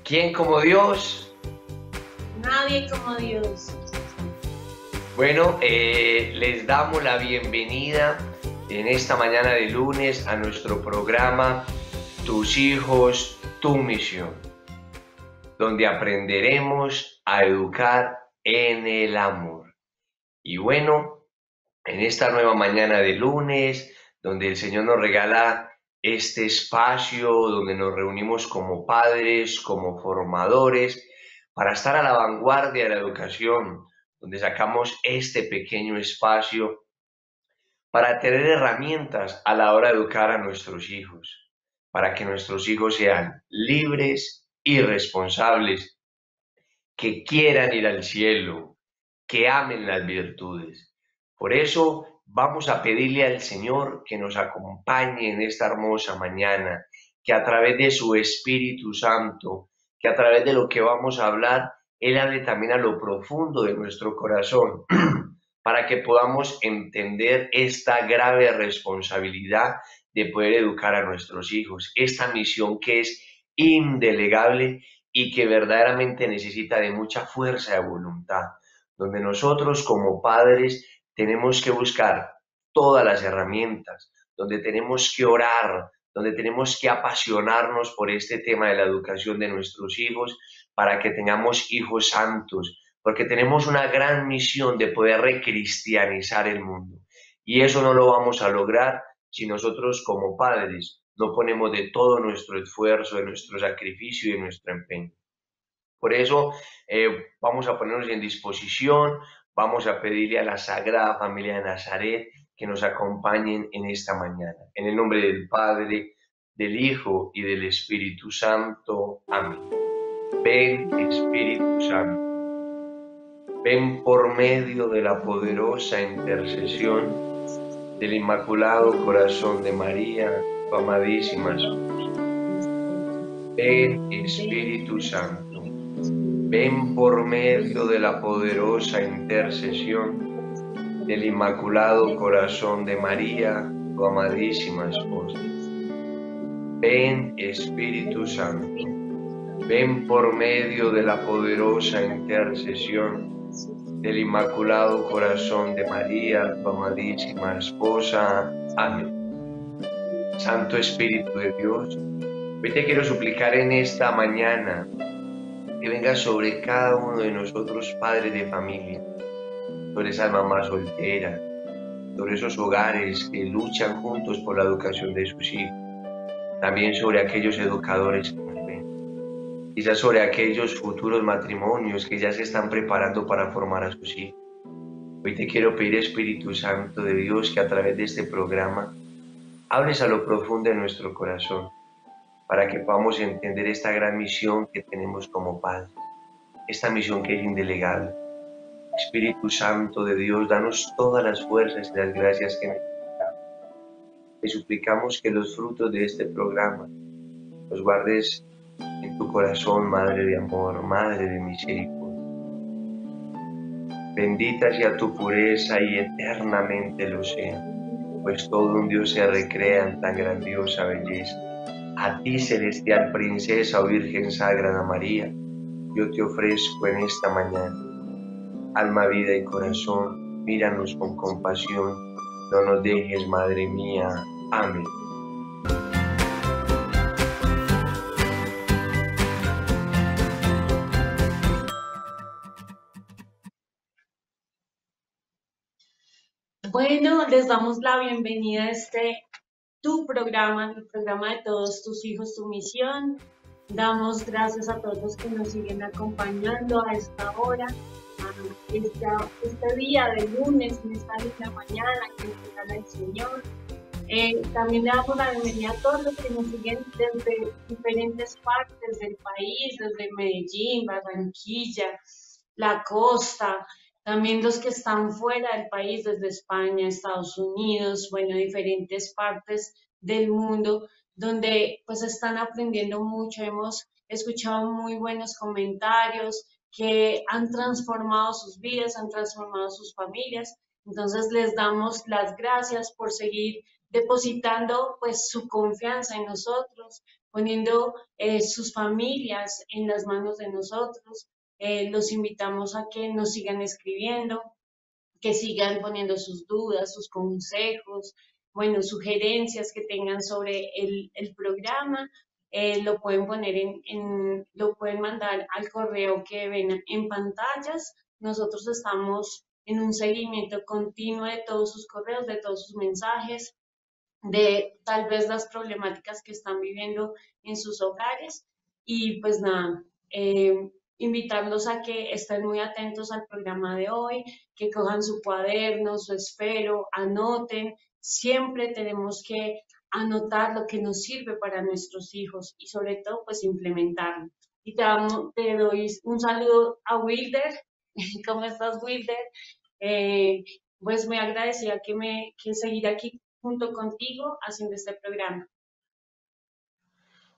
¿Quién como Dios? Nadie como Dios. Bueno, les damos la bienvenida en esta mañana de lunes a nuestro programa Tus hijos, tu misión, donde aprenderemos a educar en el amor. Y bueno, en esta nueva mañana de lunes, donde el Señor nos regala este espacio, donde nos reunimos como padres, como formadores, para estar a la vanguardia de la educación, donde sacamos este pequeño espacio para tener herramientas a la hora de educar a nuestros hijos, para que nuestros hijos sean libres y responsables, que quieran ir al cielo, que amen las virtudes. Por eso vamos a pedirle al Señor que nos acompañe en esta hermosa mañana, que a través de su Espíritu Santo, que a través de lo que vamos a hablar, Él hable también a lo profundo de nuestro corazón, para que podamos entender esta grave responsabilidad de poder educar a nuestros hijos, esta misión que es indelegable y que verdaderamente necesita de mucha fuerza de voluntad, donde nosotros como padres tenemos que buscar todas las herramientas, donde tenemos que orar, donde tenemos que apasionarnos por este tema de la educación de nuestros hijos para que tengamos hijos santos, porque tenemos una gran misión de poder recristianizar el mundo. Y eso no lo vamos a lograr si nosotros como padres no ponemos de todo nuestro esfuerzo, de nuestro sacrificio y de nuestro empeño. Por eso vamos a ponernos en disposición, vamos a pedirle a la Sagrada Familia de Nazaret que nos acompañen en esta mañana. En el nombre del Padre, del Hijo y del Espíritu Santo. Amén. Ven, Espíritu Santo, ven por medio de la poderosa intercesión del Inmaculado Corazón de María, tu amadísima esposa. Ven, Espíritu Santo, ven por medio de la poderosa intercesión del Inmaculado Corazón de María, tu amadísima esposa. Ven, Espíritu Santo, ven por medio de la poderosa intercesión del Inmaculado Corazón de María, tu amadísima esposa. Amén. Santo Espíritu de Dios, hoy te quiero suplicar en esta mañana que venga sobre cada uno de nosotros, padres de familia, sobre esas mamás solteras, sobre esos hogares que luchan juntos por la educación de sus hijos, también sobre aquellos educadores que nos ven, quizás sobre aquellos futuros matrimonios que ya se están preparando para formar a sus hijos. Hoy te quiero pedir, Espíritu Santo de Dios, que a través de este programa hables a lo profundo de nuestro corazón, para que podamos entender esta gran misión que tenemos como padres, esta misión que es indelegable. Espíritu Santo de Dios, danos todas las fuerzas y las gracias que necesitamos. Te suplicamos que los frutos de este programa los guardes en tu corazón, Madre de amor, Madre de misericordia. Bendita sea tu pureza y eternamente lo sea, pues todo un Dios se recrea en tan grandiosa belleza. A ti, celestial princesa o Virgen Sagrada María, yo te ofrezco en esta mañana alma, vida y corazón. Míranos con compasión, no nos dejes, Madre mía. Amén. Bueno, les damos la bienvenida a tu programa, el programa de todos tus hijos, tu misión. Damos gracias a todos los que nos siguen acompañando a esta hora, a este día de lunes, en esta linda mañana que nos regala el Señor. También le damos la bienvenida a todos los que nos siguen desde diferentes partes del país, desde Medellín, Barranquilla, la costa, también los que están fuera del país, desde España, Estados Unidos, bueno, diferentes partes del mundo, donde pues están aprendiendo mucho. Hemos escuchado muy buenos comentarios que han transformado sus vidas, han transformado sus familias. Entonces les damos las gracias por seguir depositando pues su confianza en nosotros, poniendo sus familias en las manos de nosotros. Los invitamos a que nos sigan escribiendo, que sigan poniendo sus dudas, sus consejos, bueno, sugerencias que tengan sobre el programa. Lo pueden poner lo pueden mandar al correo que ven en pantallas. Nosotros estamos en un seguimiento continuo de todos sus correos, de todos sus mensajes, de tal vez las problemáticas que están viviendo en sus hogares. Y pues nada, invitarlos a que estén muy atentos al programa de hoy, que cojan su cuaderno, su esfero, anoten. Siempre tenemos que anotar lo que nos sirve para nuestros hijos y sobre todo pues implementarlo. Y te doy un saludo a Wilder. ¿Cómo estás, Wilder? Eh, pues me agradecía que seguir aquí junto contigo haciendo este programa.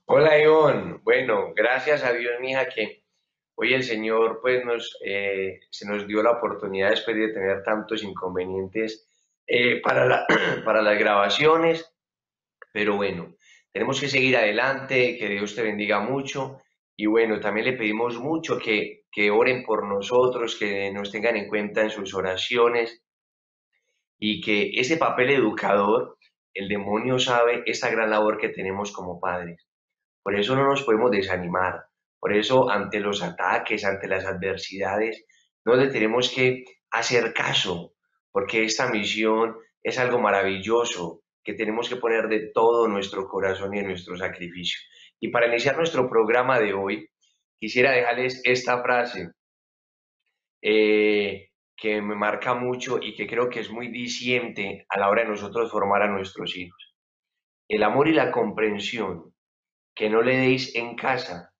Hola, Ivonne. Bueno, gracias a Dios, mija, que hoy el Señor pues se nos dio la oportunidad después de tener tantos inconvenientes para las grabaciones, pero bueno, tenemos que seguir adelante, que Dios te bendiga mucho y bueno, también le pedimos mucho que oren por nosotros, que nos tengan en cuenta en sus oraciones y que ese papel educador, el demonio sabe esa gran labor que tenemos como padres. Por eso no nos podemos desanimar. Por eso ante los ataques, ante las adversidades, no le tenemos que hacer caso, porque esta misión es algo maravilloso que tenemos que poner de todo nuestro corazón y en nuestro sacrificio. Y para iniciar nuestro programa de hoy, quisiera dejarles esta frase que me marca mucho y que creo que es muy diciente a la hora de nosotros formar a nuestros hijos. El amor y la comprensión que no le deis en casa,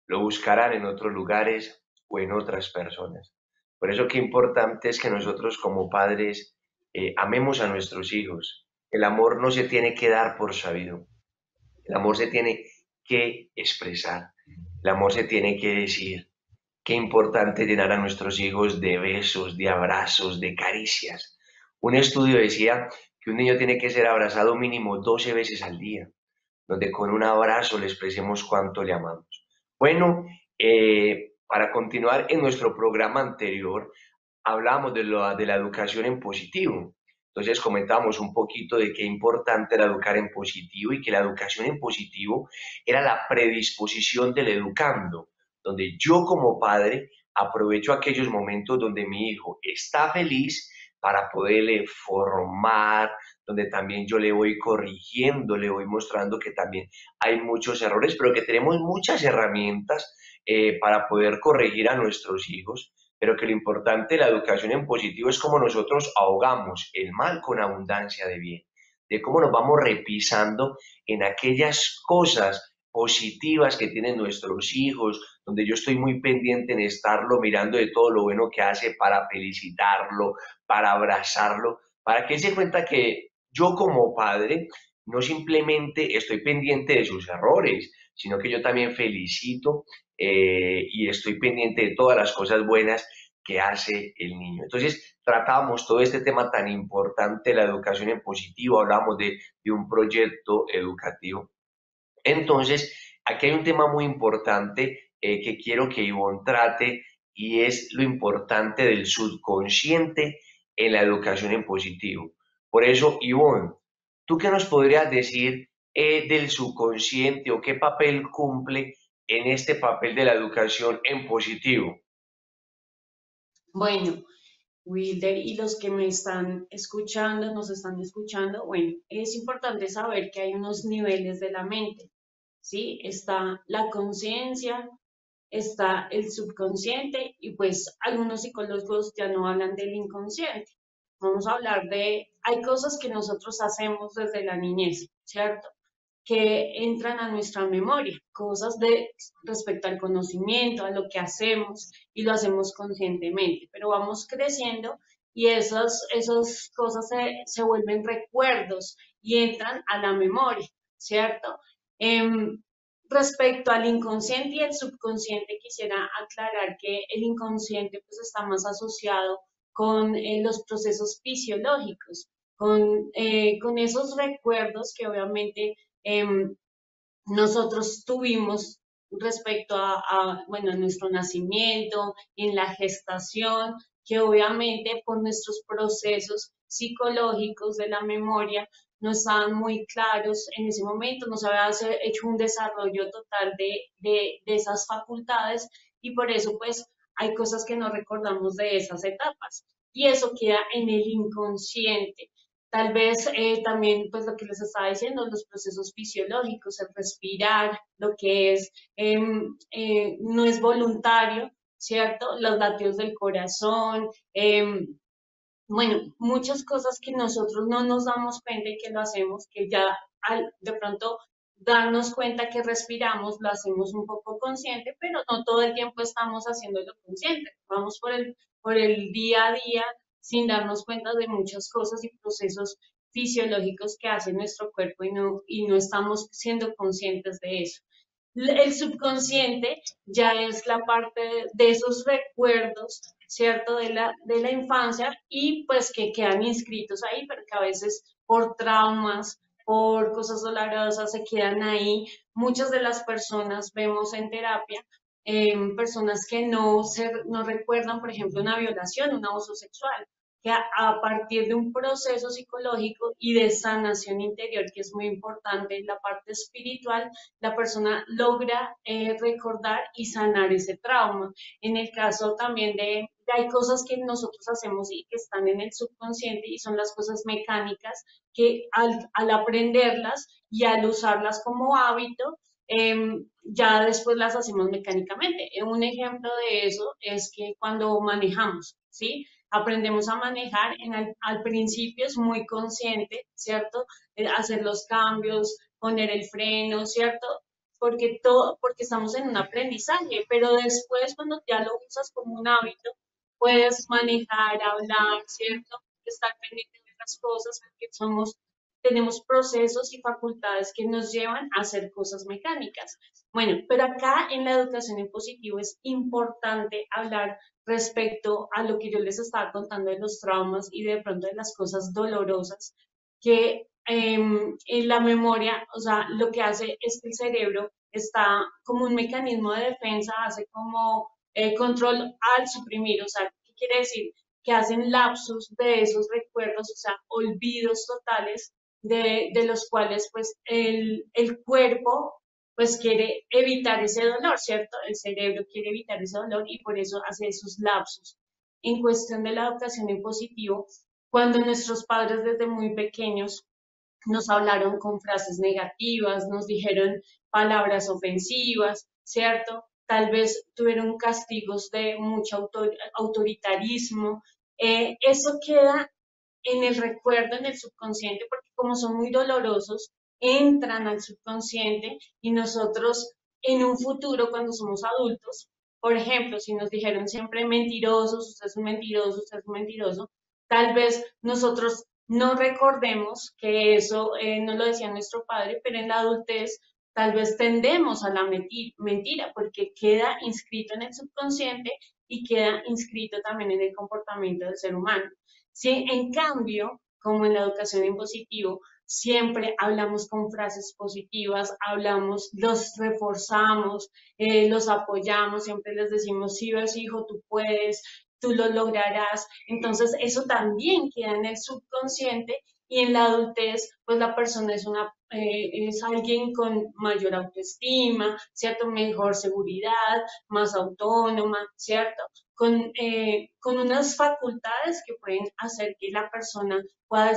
lo buscarán en otros lugares o en otras personas. Por eso qué importante es que nosotros como padres amemos a nuestros hijos. El amor no se tiene que dar por sabido. El amor se tiene que expresar. El amor se tiene que decir. Qué importante llenar a nuestros hijos de besos, de abrazos, de caricias. Un estudio decía que un niño tiene que ser abrazado mínimo 12 veces al día, donde con un abrazo le expresemos cuánto le amamos. Bueno, para continuar en nuestro programa anterior, hablábamos de la educación en positivo. Entonces comentábamos un poquito de qué importante era educar en positivo y que la educación en positivo era la predisposición del educando, donde yo como padre aprovecho aquellos momentos donde mi hijo está feliz para poderle formar, donde también yo le voy corrigiendo, le voy mostrando que también hay muchos errores, pero que tenemos muchas herramientas para poder corregir a nuestros hijos, pero que lo importante de la educación en positivo es cómo nosotros ahogamos el mal con abundancia de bien, de cómo nos vamos repisando en aquellas cosas positivas que tienen nuestros hijos, donde yo estoy muy pendiente en estarlo mirando de todo lo bueno que hace para felicitarlo, para abrazarlo, para que él se cuenta que yo como padre no simplemente estoy pendiente de sus errores, sino que yo también felicito y estoy pendiente de todas las cosas buenas que hace el niño. Entonces, tratábamos todo este tema tan importante, la educación en positivo, hablamos de un proyecto educativo. Entonces, aquí hay un tema muy importante que quiero que Ivonne trate y es lo importante del subconsciente en la educación en positivo. Por eso, Ivonne, ¿tú qué nos podrías decir del subconsciente o qué papel cumple en este papel de la educación en positivo? Bueno, Wilder y los que me están escuchando, nos están escuchando, bueno, es importante saber que hay unos niveles de la mente, ¿sí? Está la conciencia, está el subconsciente y pues algunos psicólogos ya no hablan del inconsciente. Vamos a hablar hay cosas que nosotros hacemos desde la niñez, ¿cierto? Que entran a nuestra memoria, cosas de respecto al conocimiento, a lo que hacemos y lo hacemos conscientemente, pero vamos creciendo y esas cosas se vuelven recuerdos y entran a la memoria, ¿cierto? Respecto al inconsciente y el subconsciente, quisiera aclarar que el inconsciente pues está más asociado con los procesos fisiológicos. con esos recuerdos que obviamente nosotros tuvimos respecto bueno, nuestro nacimiento, en la gestación, que obviamente por nuestros procesos psicológicos de la memoria no estaban muy claros en ese momento, no se había hecho un desarrollo total de esas facultades y por eso pues hay cosas que no recordamos de esas etapas y eso queda en el inconsciente. Tal vez también, pues lo que les estaba diciendo, los procesos fisiológicos, el respirar, lo que es, no es voluntario, ¿cierto? Los latidos del corazón, bueno, muchas cosas que nosotros no nos damos cuenta y que lo hacemos, que ya al de pronto darnos cuenta que respiramos, lo hacemos un poco consciente, pero no todo el tiempo estamos haciéndolo consciente. Vamos por el día a día sin darnos cuenta de muchas cosas y procesos fisiológicos que hace nuestro cuerpo y no estamos siendo conscientes de eso. El subconsciente ya es la parte de esos recuerdos, ¿cierto? De la infancia y pues que quedan inscritos ahí, pero que a veces por traumas, por cosas dolorosas se quedan ahí. Muchas de las personas vemos en terapia personas que no recuerdan, por ejemplo, una violación, un abuso sexual, que a partir de un proceso psicológico y de sanación interior, que es muy importante, la parte espiritual, la persona logra recordar y sanar ese trauma. En el caso también hay cosas que nosotros hacemos y que están en el subconsciente y son las cosas mecánicas que al aprenderlas y al usarlas como hábito, ya después las hacemos mecánicamente. Un ejemplo de eso es que cuando manejamos, ¿sí? Aprendemos a manejar, al principio es muy consciente, ¿cierto? Hacer los cambios, poner el freno, ¿cierto? Porque estamos en un aprendizaje, pero después cuando ya lo usas como un hábito, puedes manejar, hablar, ¿cierto? Estar pendiente de otras cosas, porque tenemos procesos y facultades que nos llevan a hacer cosas mecánicas. Bueno, pero acá en la educación en positivo es importante hablar respecto a lo que yo les estaba contando de los traumas y de pronto de las cosas dolorosas que en la memoria, o sea, lo que hace es que el cerebro está como un mecanismo de defensa, hace como control al suprimir, o sea, ¿qué quiere decir? Que hacen lapsus de esos recuerdos, o sea, olvidos totales de los cuales pues el cuerpo pues quiere evitar ese dolor, ¿cierto? El cerebro quiere evitar ese dolor y por eso hace esos lapsus. En cuestión de la educación en positivo, cuando nuestros padres desde muy pequeños nos hablaron con frases negativas, nos dijeron palabras ofensivas, ¿cierto? Tal vez tuvieron castigos de mucho autoritarismo. Eso queda en el recuerdo, en el subconsciente, porque como son muy dolorosos, entran al subconsciente y nosotros en un futuro, cuando somos adultos, por ejemplo, si nos dijeron siempre mentirosos, usted es un mentiroso, usted es un mentiroso, tal vez nosotros no recordemos que eso no lo decía nuestro padre, pero en la adultez tal vez tendemos a la mentira porque queda inscrito en el subconsciente y queda inscrito también en el comportamiento del ser humano. Sí, en cambio, como en la educación en positivo, siempre hablamos con frases positivas, hablamos, los reforzamos, los apoyamos, siempre les decimos, sí ves hijo, tú puedes, tú lo lograrás. Entonces, eso también queda en el subconsciente y en la adultez, pues la persona es alguien con mayor autoestima, ¿cierto? Mejor seguridad, más autónoma, ¿cierto? Con unas facultades que pueden hacer que la persona pueda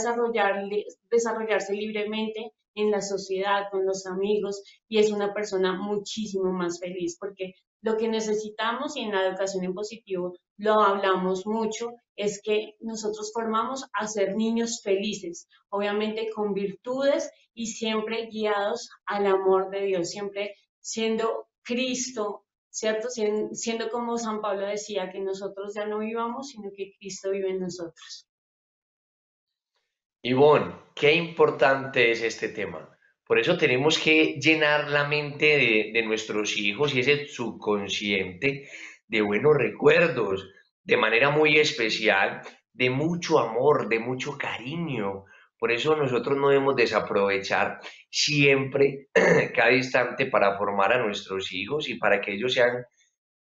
desarrollarse libremente en la sociedad, con los amigos, y es una persona muchísimo más feliz, porque lo que necesitamos, y en la educación en positivo lo hablamos mucho, es que nosotros formamos a ser niños felices, obviamente con virtudes y siempre guiados al amor de Dios, siempre siendo Cristo, ¿cierto? Siendo como San Pablo decía, que nosotros ya no vivamos, sino que Cristo vive en nosotros. Ivonne, qué importante es este tema. Por eso tenemos que llenar la mente de nuestros hijos y ese subconsciente de buenos recuerdos, de manera muy especial de mucho amor, de mucho cariño. Por eso nosotros no debemos desaprovechar siempre cada instante para formar a nuestros hijos y para que ellos sean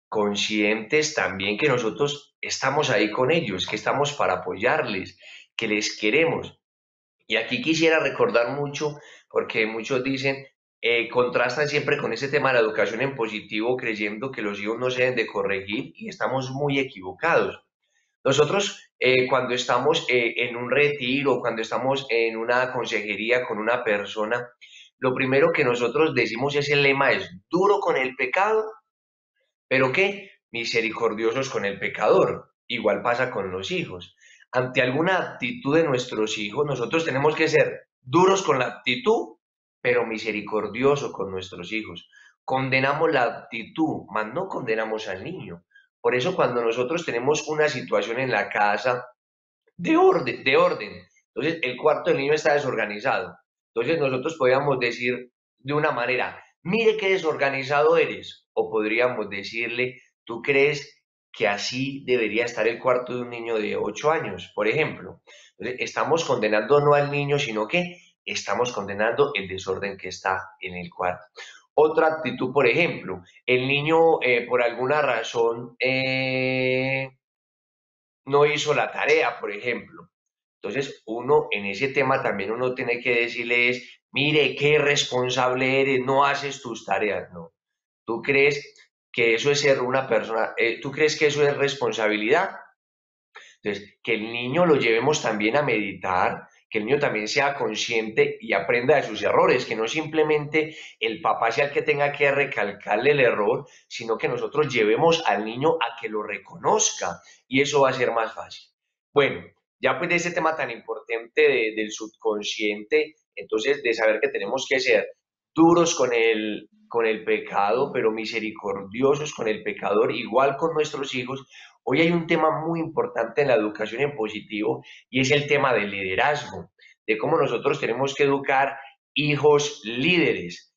conscientes también que nosotros estamos ahí con ellos, que estamos para apoyarles, que les queremos. Y aquí quisiera recordar mucho, porque muchos dicen, contrastan siempre con ese tema de la educación en positivo, creyendo que los hijos no se deben de corregir y estamos muy equivocados. Nosotros, cuando estamos en un retiro, cuando estamos en una consejería con una persona, lo primero que nosotros decimos es el lema es duro con el pecado, pero ¿qué? Misericordiosos con el pecador. Igual pasa con los hijos. Ante alguna actitud de nuestros hijos, nosotros tenemos que ser duros con la actitud, pero misericordiosos con nuestros hijos. Condenamos la actitud, mas no condenamos al niño. Por eso cuando nosotros tenemos una situación en la casa de orden, entonces el cuarto del niño está desorganizado. Entonces nosotros podríamos decir de una manera, mire qué desorganizado eres. O podríamos decirle, ¿tú crees que así debería estar el cuarto de un niño de 8 años, por ejemplo? Entonces, estamos condenando no al niño, sino que estamos condenando el desorden que está en el cuarto. Otra actitud, por ejemplo, el niño por alguna razón no hizo la tarea, por ejemplo. Entonces, uno en ese tema también uno tiene que decirle es, mire, qué responsable eres, no haces tus tareas, no. ¿Tú crees que eso es ser una persona, tú crees que eso es responsabilidad? Entonces, que el niño lo llevemos también a meditar, que el niño también sea consciente y aprenda de sus errores, que no simplemente el papá sea el que tenga que recalcarle el error, sino que nosotros llevemos al niño a que lo reconozca y eso va a ser más fácil. Bueno, ya pues de ese tema tan importante del subconsciente, entonces de saber que tenemos que ser duros con el pecado, pero misericordiosos con el pecador, igual con nuestros hijos. Hoy hay un tema muy importante en la educación en positivo y es el tema del liderazgo, de cómo nosotros tenemos que educar hijos líderes.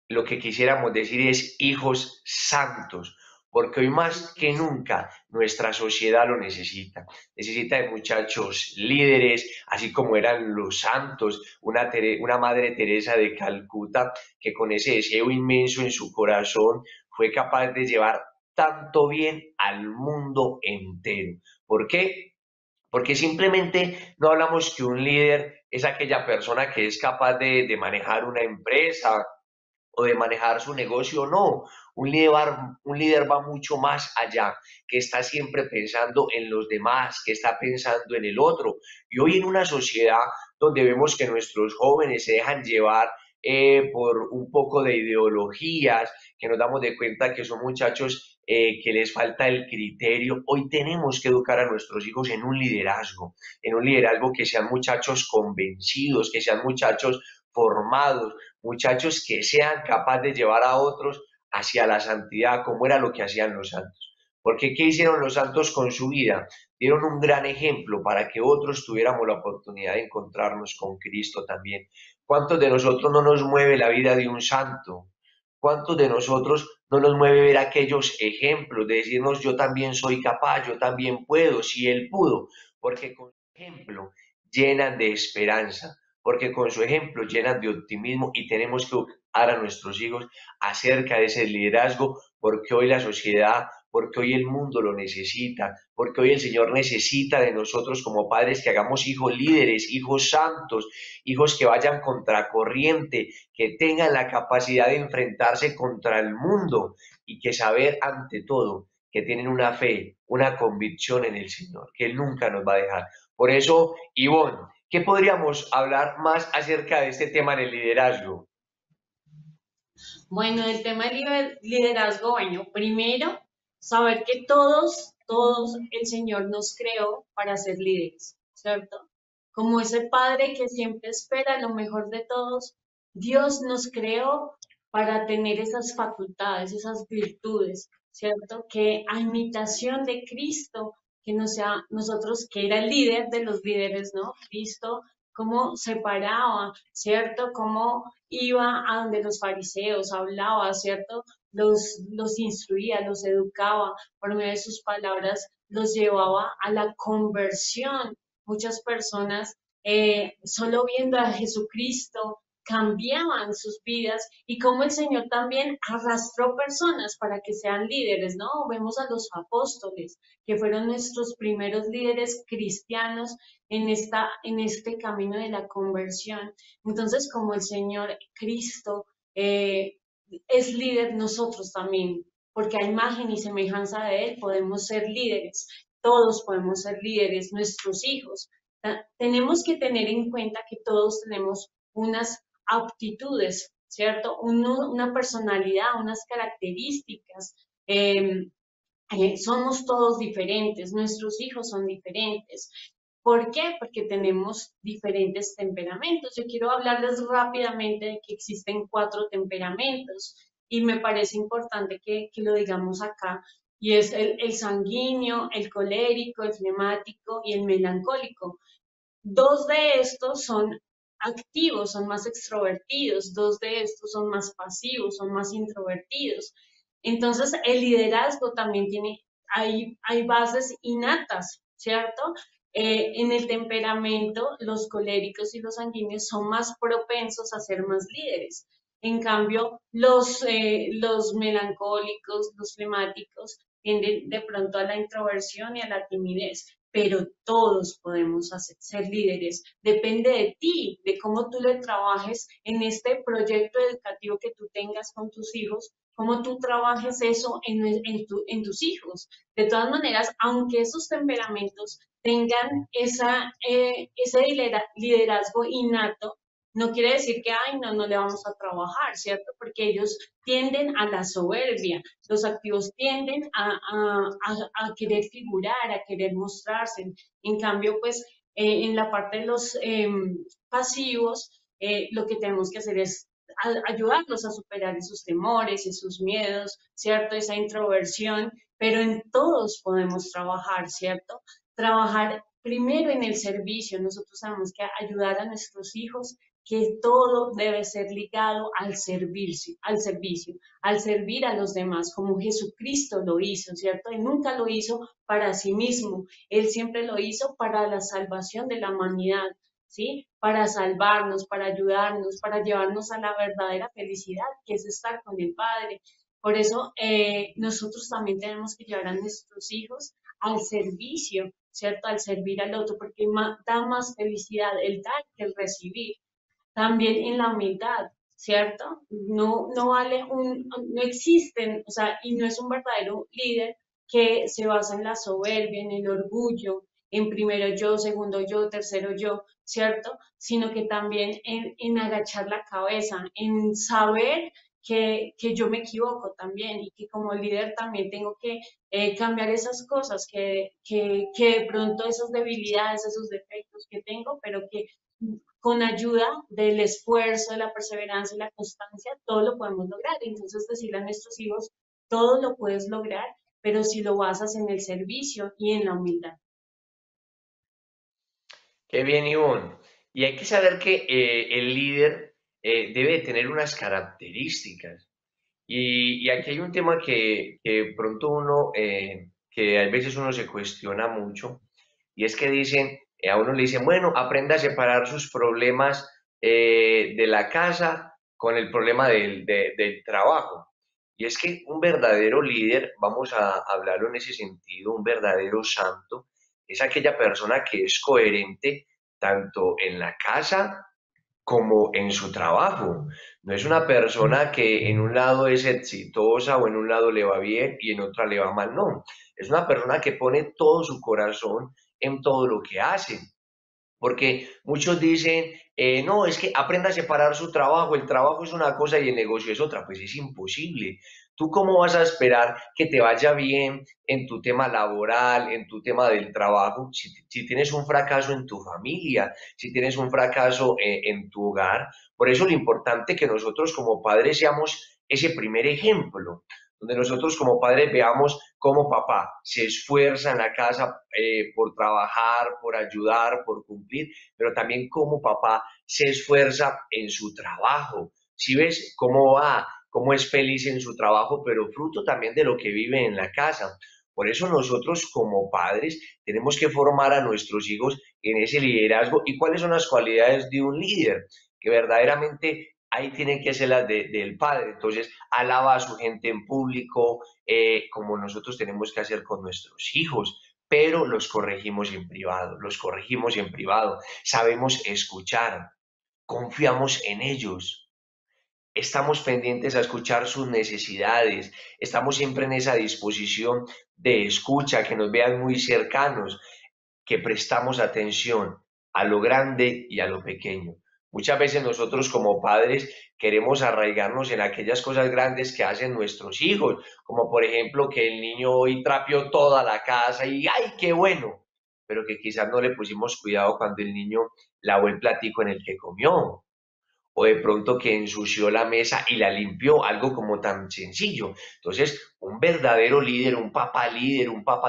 Lo que quisiéramos decir es hijos santos, porque hoy más que nunca nuestra sociedad lo necesita. Necesita de muchachos líderes, así como eran los santos, una madre Teresa de Calcuta, que con ese deseo inmenso en su corazón fue capaz de llevar tanto bien al mundo entero. ¿Por qué? Porque simplemente no hablamos que un líder es aquella persona que es capaz de manejar una empresa o de manejar su negocio, no. Un líder va mucho más allá, que está siempre pensando en los demás, que está pensando en el otro. Y hoy en una sociedad donde vemos que nuestros jóvenes se dejan llevar por un poco de ideologías, que nos damos de cuenta que son muchachos que les falta el criterio, hoy tenemos que educar a nuestros hijos en un liderazgo que sean muchachos convencidos, que sean muchachos formados, muchachos que sean capaces de llevar a otros hacia la santidad, como era lo que hacían los santos. Porque ¿qué hicieron los santos con su vida? Dieron un gran ejemplo para que otros tuviéramos la oportunidad de encontrarnos con Cristo también. ¿Cuántos de nosotros no nos mueve la vida de un santo? ¿Cuántos de nosotros no nos mueve ver aquellos ejemplos de decirnos yo también soy capaz, yo también puedo, si él pudo? Porque con su ejemplo llenan de esperanza, porque con su ejemplo llenan de optimismo y tenemos que educar a nuestros hijos acerca de ese liderazgo, porque hoy la sociedad, porque hoy el mundo lo necesita, porque hoy el Señor necesita de nosotros como padres que hagamos hijos líderes, hijos santos, hijos que vayan contracorriente, que tengan la capacidad de enfrentarse contra el mundo y que saber ante todo que tienen una fe, una convicción en el Señor, que Él nunca nos va a dejar. Por eso, Ivonne, ¿qué podríamos hablar más acerca de este tema en el liderazgo? Bueno, el tema del liderazgo, bueno, primero, saber que todos el Señor nos creó para ser líderes, ¿cierto? Como ese Padre que siempre espera lo mejor de todos, Dios nos creó para tener esas facultades, esas virtudes, ¿cierto? Que a imitación de Cristo, que no sea nosotros, que era el líder de los líderes, ¿no? Cristo, cómo se paraba, ¿cierto? Cómo iba a donde los fariseos, hablaba, ¿cierto? los instruía, los educaba, por medio de sus palabras los llevaba a la conversión. Muchas personas, solo viendo a Jesucristo, cambiaban sus vidas y como el Señor también arrastró personas para que sean líderes, ¿no? Vemos a los apóstoles, que fueron nuestros primeros líderes cristianos en este camino de la conversión. Entonces, como el Señor Cristo es líder, nosotros también, porque a imagen y semejanza de Él podemos ser líderes. Todos podemos ser líderes, nuestros hijos. Tenemos que tener en cuenta que todos tenemos unas aptitudes, ¿cierto? Una personalidad, unas características. Somos todos diferentes, nuestros hijos son diferentes. ¿Por qué? Porque tenemos diferentes temperamentos. Yo quiero hablarles rápidamente de que existen 4 temperamentos y me parece importante que lo digamos acá. Y es el sanguíneo, el colérico, el flemático y el melancólico. 2 de estos son activos, son más extrovertidos, 2 de estos son más pasivos, son más introvertidos. Entonces, el liderazgo también hay bases innatas, ¿cierto? En el temperamento, los coléricos y los sanguíneos son más propensos a ser más líderes. En cambio, los melancólicos, los flemáticos, tienden de pronto a la introversión y a la timidez, pero todos podemos ser líderes. Depende de ti, de cómo tú le trabajes en este proyecto educativo que tú tengas con tus hijos, cómo tú trabajes eso en tus hijos. De todas maneras, aunque esos temperamentos tengan ese liderazgo innato, no quiere decir que, ay, no, no le vamos a trabajar, ¿cierto? Porque ellos tienden a la soberbia, los activos tienden a querer figurar, a querer mostrarse. En cambio, pues, en la parte de los pasivos, lo que tenemos que hacer es ayudarlos a superar esos temores, esos miedos, ¿cierto? Esa introversión, pero en todos podemos trabajar, ¿cierto? Trabajar primero en el servicio. Nosotros tenemos que ayudar a nuestros hijos que todo debe ser ligado al servir a los demás, como Jesucristo lo hizo, ¿cierto? Él nunca lo hizo para sí mismo, Él siempre lo hizo para la salvación de la humanidad, ¿sí? Para salvarnos, para ayudarnos, para llevarnos a la verdadera felicidad, que es estar con el Padre. Por eso nosotros también tenemos que llevar a nuestros hijos al servicio, ¿cierto? Al servir al otro, porque da más felicidad el dar que el recibir. También en la humildad, ¿cierto? No vale no existen, o sea, y no es un verdadero líder que se basa en la soberbia, en el orgullo, en primero yo, segundo yo, tercero yo, ¿cierto? Sino que también en agachar la cabeza, en saber que yo me equivoco también y que como líder también tengo que cambiar esas cosas, que de pronto esas debilidades, esos defectos que tengo, pero que con ayuda del esfuerzo, de la perseverancia y la constancia, todo lo podemos lograr. Entonces, decirle a nuestros hijos, todo lo puedes lograr, pero si lo basas en el servicio y en la humildad. Qué bien, Ivonne. Y hay que saber que el líder debe tener unas características. Y aquí hay un tema que pronto uno, que a veces uno se cuestiona mucho, y es que dicen, a uno le dicen, bueno, aprenda a separar sus problemas de la casa con el problema del trabajo. Y es que un verdadero líder, vamos a hablarlo en ese sentido, un verdadero santo, es aquella persona que es coherente tanto en la casa como en su trabajo. No es una persona que en un lado es exitosa o en un lado le va bien y en otra le va mal, no. Es una persona que pone todo su corazón en todo lo que hace. Porque muchos dicen, no, es que aprenda a separar su trabajo, el trabajo es una cosa y el negocio es otra, pues es imposible. ¿Tú cómo vas a esperar que te vaya bien en tu tema laboral, en tu tema del trabajo, si tienes un fracaso en tu familia, si tienes un fracaso en tu hogar? Por eso lo importante que nosotros como padres seamos ese primer ejemplo, donde nosotros como padres veamos cómo papá se esfuerza en la casa por trabajar, por ayudar, por cumplir, pero también cómo papá se esfuerza en su trabajo. Si ves cómo va cómo es feliz en su trabajo, pero fruto también de lo que vive en la casa. Por eso nosotros como padres tenemos que formar a nuestros hijos en ese liderazgo y cuáles son las cualidades de un líder, que verdaderamente ahí tienen que ser las del padre. Entonces, alaba a su gente en público, como nosotros tenemos que hacer con nuestros hijos, pero los corregimos en privado, los corregimos en privado. Sabemos escuchar, confiamos en ellos, estamos pendientes a escuchar sus necesidades, estamos siempre en esa disposición de escucha, que nos vean muy cercanos, que prestamos atención a lo grande y a lo pequeño. Muchas veces nosotros como padres queremos arraigarnos en aquellas cosas grandes que hacen nuestros hijos, como por ejemplo que el niño hoy trapeó toda la casa y ¡ay, qué bueno! Pero que quizás no le pusimos cuidado cuando el niño lavó el platico en el que comió, o de pronto que ensució la mesa y la limpió, algo como tan sencillo. Entonces, un verdadero líder, un papá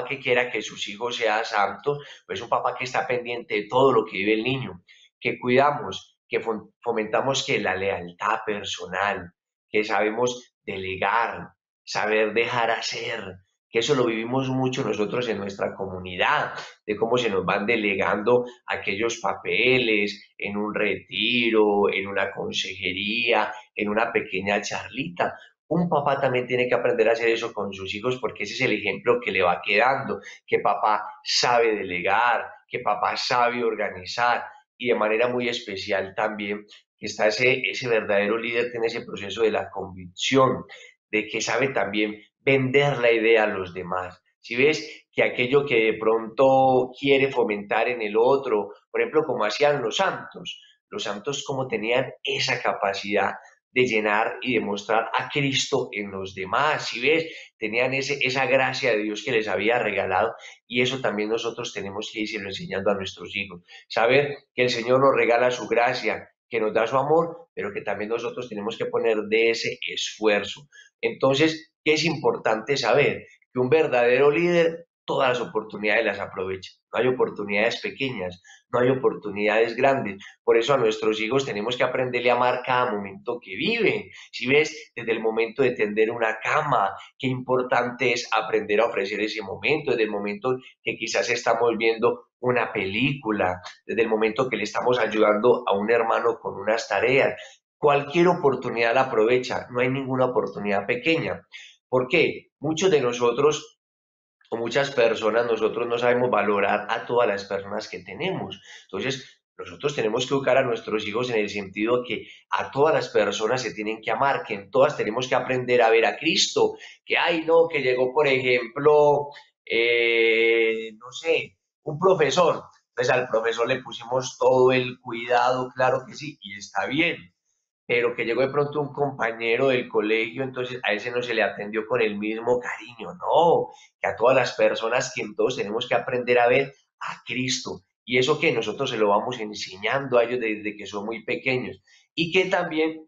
que quiera que sus hijos sean santos, pues un papá que está pendiente de todo lo que vive el niño, que cuidamos, que fomentamos que la lealtad personal, que sabemos delegar, saber dejar hacer, que eso lo vivimos mucho nosotros en nuestra comunidad, de cómo se nos van delegando aquellos papeles en un retiro, en una consejería, en una pequeña charlita. Un papá también tiene que aprender a hacer eso con sus hijos porque ese es el ejemplo que le va quedando, que papá sabe delegar, que papá sabe organizar y de manera muy especial también que está ese verdadero líder, tiene ese proceso de la convicción, de que sabe también vender la idea a los demás. Si ves que aquello que de pronto quiere fomentar en el otro, por ejemplo, como hacían los santos como tenían esa capacidad de llenar y demostrar a Cristo en los demás, si ves, tenían esa gracia de Dios que les había regalado y eso también nosotros tenemos que irlo enseñando a nuestros hijos, saber que el Señor nos regala su gracia, que nos da su amor, pero que también nosotros tenemos que poner de ese esfuerzo. Entonces, ¿qué es importante saber? Que un verdadero líder todas las oportunidades las aprovecha. No hay oportunidades pequeñas, no hay oportunidades grandes. Por eso a nuestros hijos tenemos que aprenderle a amar cada momento que viven. Si ves, desde el momento de tender una cama, qué importante es aprender a ofrecer ese momento, desde el momento que quizás estamos viendo una película, desde el momento que le estamos ayudando a un hermano con unas tareas. Cualquier oportunidad la aprovecha, no hay ninguna oportunidad pequeña. ¿Por qué? Muchos de nosotros o muchas personas, nosotros no sabemos valorar a todas las personas que tenemos. Entonces, nosotros tenemos que educar a nuestros hijos en el sentido que a todas las personas se tienen que amar, que en todas tenemos que aprender a ver a Cristo, que ay no, que llegó por ejemplo, no sé, un profesor, pues al profesor le pusimos todo el cuidado, claro que sí, y está bien, pero que llegó de pronto un compañero del colegio, entonces a ese no se le atendió con el mismo cariño, no, que a todas las personas que en todos tenemos que aprender a ver a Cristo. Y eso que nosotros se lo vamos enseñando a ellos desde que son muy pequeños. Y que también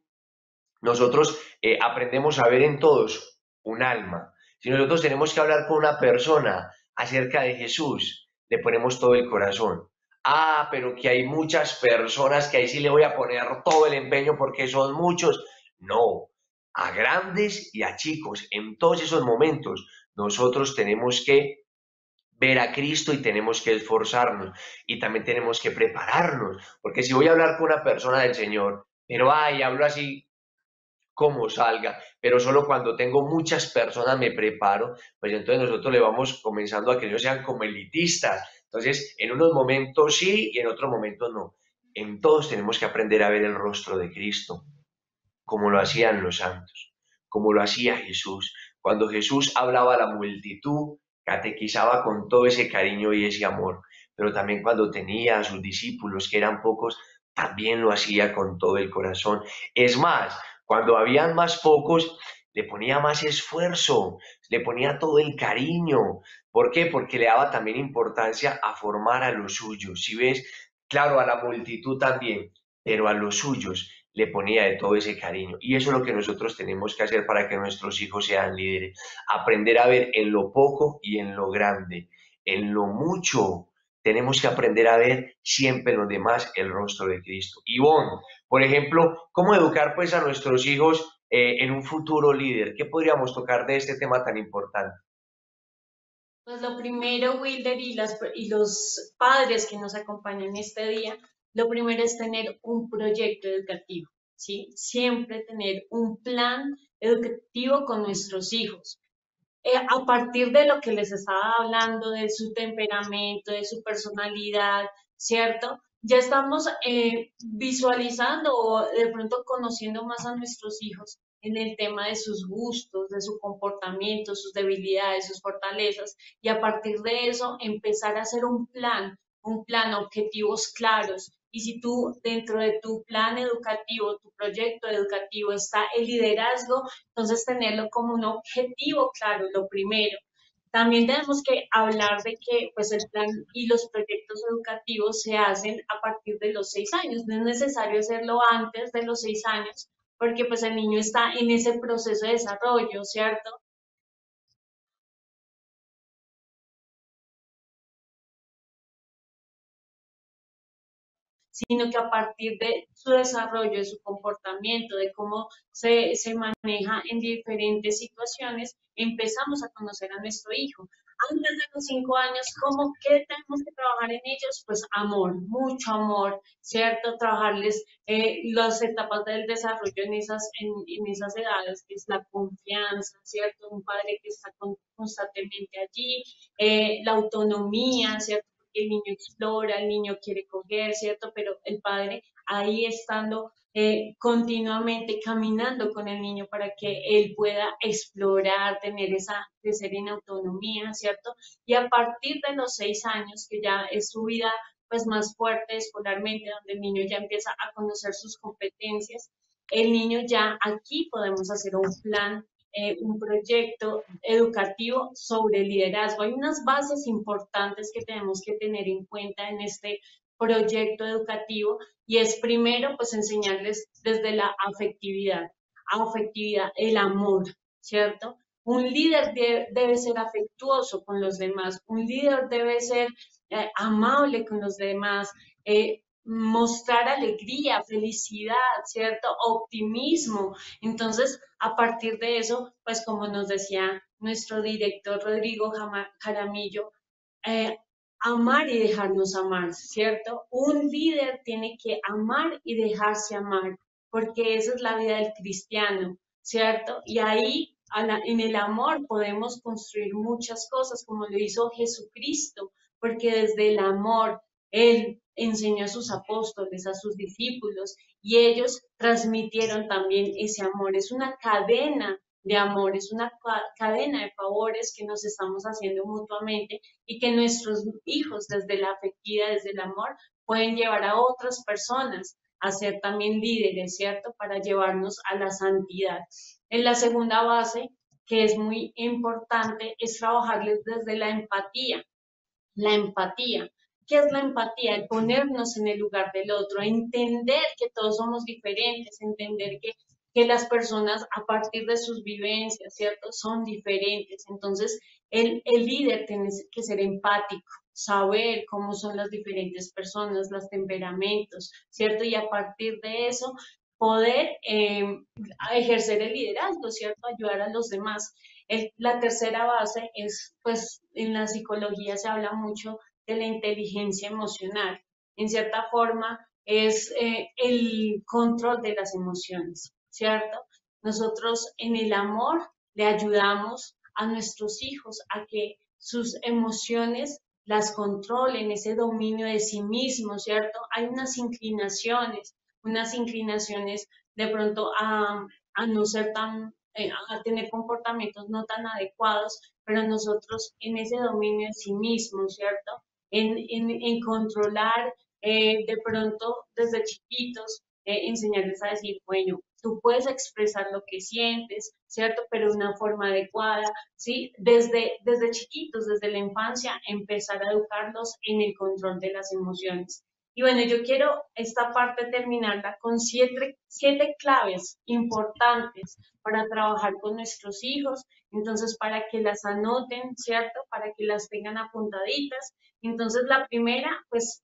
nosotros aprendemos a ver en todos un alma. Si nosotros tenemos que hablar con una persona acerca de Jesús, le ponemos todo el corazón. Ah, pero que hay muchas personas que ahí sí le voy a poner todo el empeño porque son muchos. No, a grandes y a chicos, en todos esos momentos, nosotros tenemos que ver a Cristo y tenemos que esforzarnos y también tenemos que prepararnos, porque si voy a hablar con una persona del Señor, pero ay, hablo así como salga, pero solo cuando tengo muchas personas me preparo, pues entonces nosotros le vamos comenzando a que ellos sean como elitistas. Entonces, en unos momentos sí y en otros momentos no. En todos tenemos que aprender a ver el rostro de Cristo, como lo hacían los santos, como lo hacía Jesús. Cuando Jesús hablaba a la multitud, catequizaba con todo ese cariño y ese amor, pero también cuando tenía a sus discípulos, que eran pocos, también lo hacía con todo el corazón. Es más, cuando habían más pocos, le ponía más esfuerzo, le ponía todo el cariño. ¿Por qué? Porque le daba también importancia a formar a los suyos. Si ves, claro, a la multitud también, pero a los suyos le ponía de todo ese cariño. Y eso es lo que nosotros tenemos que hacer para que nuestros hijos sean líderes. Aprender a ver en lo poco y en lo grande, en lo mucho. Tenemos que aprender a ver siempre en los demás el rostro de Cristo. Ivonne, por ejemplo, ¿cómo educar pues a nuestros hijos en un futuro líder? ¿Qué podríamos tocar de este tema tan importante? Pues lo primero, Wilder, y los padres que nos acompañan este día, lo primero es tener un proyecto educativo, ¿sí? Siempre tener un plan educativo con nuestros hijos. A partir de lo que les estaba hablando, de su temperamento, de su personalidad, ¿cierto? Ya estamos visualizando o de pronto conociendo más a nuestros hijos en el tema de sus gustos, de su comportamiento, sus debilidades, sus fortalezas, y a partir de eso empezar a hacer un plan, objetivos claros. Y si tú dentro de tu plan educativo, tu proyecto educativo está el liderazgo, entonces tenerlo como un objetivo claro, lo primero. También tenemos que hablar de que pues el plan y los proyectos educativos se hacen a partir de los 6 años. No es necesario hacerlo antes de los 6 años porque pues el niño está en ese proceso de desarrollo, ¿cierto? Sino que a partir de su desarrollo, de su comportamiento, de cómo se maneja en diferentes situaciones, empezamos a conocer a nuestro hijo. Antes de los 5 años, ¿cómo qué tenemos que trabajar en ellos? Pues amor, mucho amor, ¿cierto? Trabajarles las etapas del desarrollo en esas edades, que es la confianza, ¿cierto? Un padre que está constantemente allí, la autonomía, ¿cierto? El niño explora, el niño quiere coger, ¿cierto? Pero el padre ahí estando continuamente caminando con el niño para que él pueda explorar, tener esa, crecer en autonomía, ¿cierto? Y a partir de los 6 años, que ya es su vida pues más fuerte escolarmente, donde el niño ya empieza a conocer sus competencias, el niño ya aquí podemos hacer un plan, un proyecto educativo sobre liderazgo. Hay unas bases importantes que tenemos que tener en cuenta en este proyecto educativo y es primero pues enseñarles desde la afectividad, el amor, ¿cierto? Un líder debe ser afectuoso con los demás, un líder debe ser amable con los demás, mostrar alegría, felicidad, ¿cierto? Optimismo. Entonces, a partir de eso, pues como nos decía nuestro director Rodrigo Jaramillo, eh, amar y dejarnos amar, ¿cierto? Un líder tiene que amar y dejarse amar, porque esa es la vida del cristiano, ¿cierto? Y ahí en el amor podemos construir muchas cosas, como lo hizo Jesucristo, porque desde el amor Él enseñó a sus apóstoles, a sus discípulos, y ellos transmitieron también ese amor. Es una cadena de amor, es una cadena de favores que nos estamos haciendo mutuamente y que nuestros hijos desde la afectividad, desde el amor, pueden llevar a otras personas a ser también líderes, ¿cierto? Para llevarnos a la santidad. En la segunda base, que es muy importante, es trabajarles desde la empatía. La empatía. ¿Qué es la empatía? El ponernos en el lugar del otro, entender que todos somos diferentes, entender que las personas a partir de sus vivencias, ¿cierto? Son diferentes. Entonces, el líder tiene que ser empático, saber cómo son las diferentes personas, los temperamentos, ¿cierto? Y a partir de eso, poder ejercer el liderazgo, ¿cierto? Ayudar a los demás. La tercera base es, pues, en la psicología se habla mucho de la inteligencia emocional. En cierta forma, es el control de las emociones, ¿cierto? Nosotros en el amor le ayudamos a nuestros hijos a que sus emociones las controlen, ese dominio de sí mismos, ¿cierto? Hay unas inclinaciones de pronto a no ser tan, a tener comportamientos no tan adecuados, pero nosotros en ese dominio de sí mismo, ¿cierto? En controlar de pronto desde chiquitos, enseñarles a decir, bueno, tú puedes expresar lo que sientes, ¿cierto? Pero de una forma adecuada, ¿sí? Desde chiquitos, desde la infancia, empezar a educarlos en el control de las emociones. Y bueno, yo quiero esta parte terminarla con siete claves importantes para trabajar con nuestros hijos, entonces para que las anoten, ¿cierto? Para que las tengan apuntaditas. Entonces la primera, pues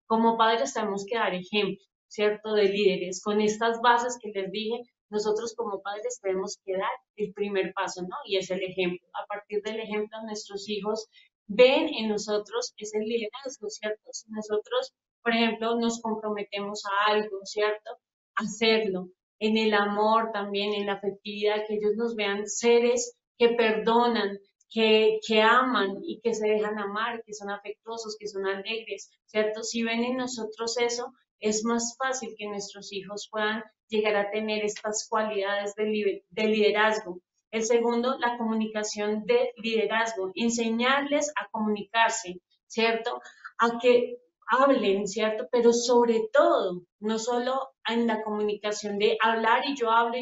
como padres tenemos que dar ejemplo, ¿cierto? De líderes. Con estas bases que les dije, nosotros como padres tenemos que dar el primer paso, ¿no? Y es el ejemplo. A partir del ejemplo, nuestros hijos ven en nosotros ese liderazgo, ¿cierto? Si nosotros, por ejemplo, nos comprometemos a algo, ¿cierto? Hacerlo. En el amor también, en la afectividad, que ellos nos vean seres que perdonan, que aman y que se dejan amar, que son afectuosos, que son alegres, ¿cierto? Si ven en nosotros eso, es más fácil que nuestros hijos puedan llegar a tener estas cualidades de liderazgo. El segundo, la comunicación de liderazgo, enseñarles a comunicarse, ¿cierto? A que hablen, ¿cierto? Pero sobre todo, no solo en la comunicación de hablar y yo hablo,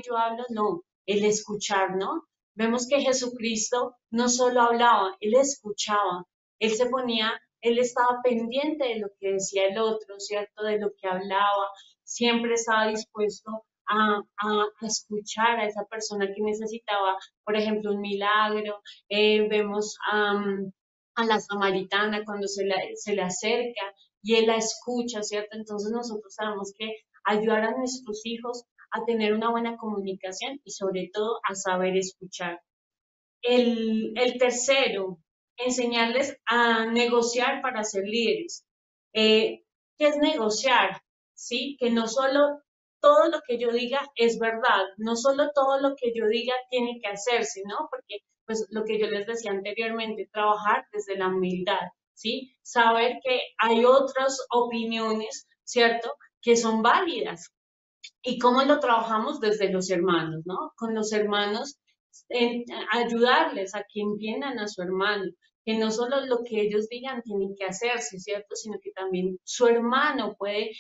no, el escuchar, ¿no? Vemos que Jesucristo no solo hablaba, él escuchaba, él se ponía, él estaba pendiente de lo que decía el otro, ¿cierto? De lo que hablaba, siempre estaba dispuesto a escuchar a esa persona que necesitaba, por ejemplo, un milagro. Vemos a la samaritana cuando se le acerca y él la escucha, ¿cierto? Entonces nosotros tenemos que ayudar a nuestros hijos a tener una buena comunicación y sobre todo a saber escuchar. El tercero, enseñarles a negociar para ser líderes. ¿Qué es negociar? ¿Sí? Que no solo todo lo que yo diga es verdad, no solo todo lo que yo diga tiene que hacerse, ¿no? Porque, pues, lo que yo les decía anteriormente, trabajar desde la humildad, ¿sí? Saber que hay otras opiniones, ¿cierto? Que son válidas, y cómo lo trabajamos desde los hermanos, ¿no? Con los hermanos, en ayudarles a que entiendan a su hermano, que no solo lo que ellos digan tienen que hacerse, ¿cierto? Sino que también su hermano puede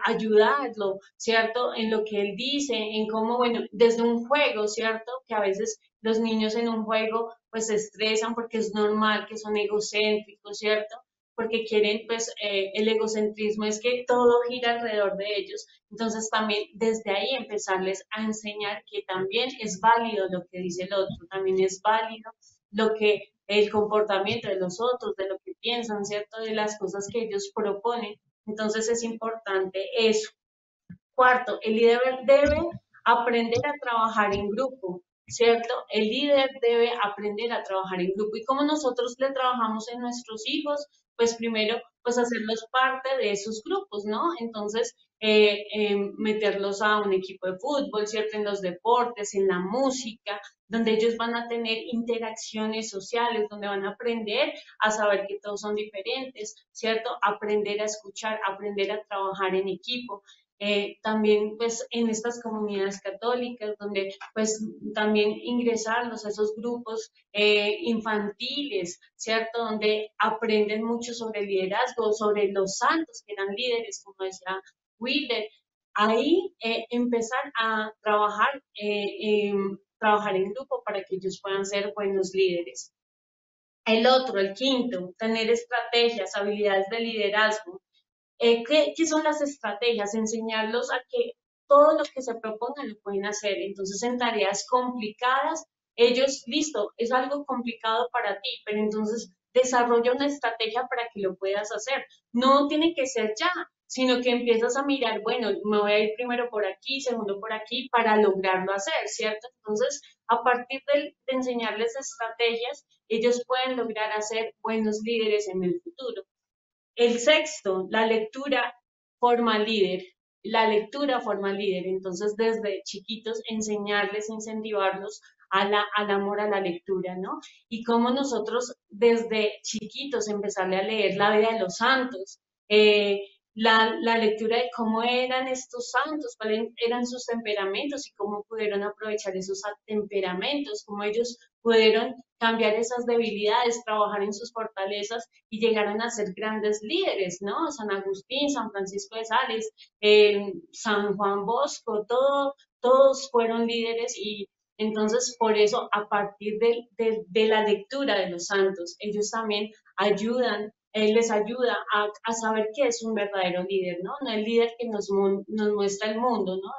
ayudarlo, ¿cierto? En lo que él dice, en cómo, bueno, desde un juego, ¿cierto? Que a veces los niños en un juego pues se estresan porque es normal que son egocéntricos, ¿cierto? Porque quieren, pues, el egocentrismo es que todo gira alrededor de ellos. Entonces también desde ahí empezarles a enseñar que también es válido lo que dice el otro, también es válido lo que el comportamiento de los otros, de lo que piensan, ¿cierto? De las cosas que ellos proponen. Entonces es importante eso. Cuarto, el líder debe aprender a trabajar en grupo, ¿cierto? El líder debe aprender a trabajar en grupo. ¿Y cómo nosotros le trabajamos en nuestros hijos? Pues primero, pues hacerlos parte de esos grupos, ¿no? Entonces, meterlos a un equipo de fútbol, ¿cierto? En los deportes, en la música, donde ellos van a tener interacciones sociales, donde van a aprender a saber que todos son diferentes, ¿cierto? Aprender a escuchar, aprender a trabajar en equipo. También pues en estas comunidades católicas donde pues también ingresarlos a esos grupos infantiles, ¿cierto? Donde aprenden mucho sobre el liderazgo, sobre los santos que eran líderes, como decía Wheeler. Ahí empezar a trabajar, trabajar en grupo para que ellos puedan ser buenos líderes. El otro, el quinto, tener estrategias, habilidades de liderazgo. ¿Qué son las estrategias? Enseñarlos a que todo lo que se propongan lo pueden hacer. Entonces, en tareas complicadas, ellos, listo, es algo complicado para ti, pero entonces desarrolla una estrategia para que lo puedas hacer. No tiene que ser ya, sino que empiezas a mirar, bueno, me voy a ir primero por aquí, segundo por aquí, para lograrlo hacer, ¿cierto? Entonces, a partir de enseñarles estrategias, ellos pueden lograr ser buenos líderes en el futuro. El sexto, la lectura forma líder. La lectura forma líder. Entonces, desde chiquitos, enseñarles, incentivarlos al amor a la lectura, ¿no? Y cómo nosotros desde chiquitos empezarle a leer la vida de los santos, la lectura de cómo eran estos santos, cuáles eran sus temperamentos y cómo pudieron aprovechar esos temperamentos, cómo ellos pudieron cambiar esas debilidades, trabajar en sus fortalezas y llegaron a ser grandes líderes, ¿no? San Agustín, San Francisco de Sales, San Juan Bosco, todos fueron líderes y entonces por eso a partir de la lectura de los santos, ellos también ayudan, él les ayuda a saber qué es un verdadero líder, ¿no? No el líder que nos muestra el mundo, ¿no?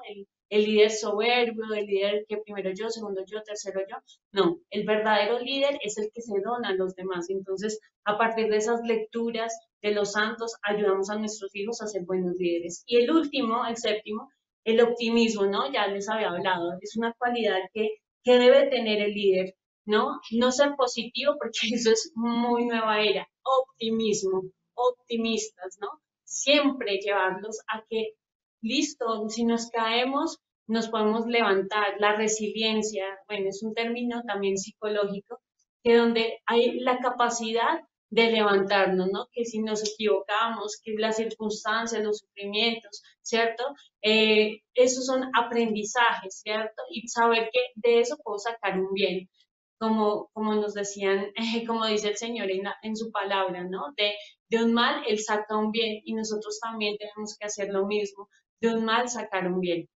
El líder soberbio, el líder que primero yo, segundo yo, tercero yo. No, el verdadero líder es el que se dona a los demás. Entonces, a partir de esas lecturas de los santos, ayudamos a nuestros hijos a ser buenos líderes. Y el último, el séptimo, El optimismo, ¿no? Ya les había hablado, es una cualidad que debe tener el líder, ¿no? No ser positivo, porque eso es muy nueva era. Optimismo, optimistas, ¿no? Siempre llevarlos a que, listo, si nos caemos, nos podemos levantar. La resiliencia, bueno, es un término también psicológico, que donde hay la capacidad de levantarnos, ¿no? Que si nos equivocamos, que las circunstancias, los sufrimientos, ¿cierto? Esos son aprendizajes, ¿cierto? Y saber que de eso puedo sacar un bien, como nos decían, como dice el Señor en su palabra, ¿no? De un mal Él saca un bien y nosotros también tenemos que hacer lo mismo, de un mal sacar un bien.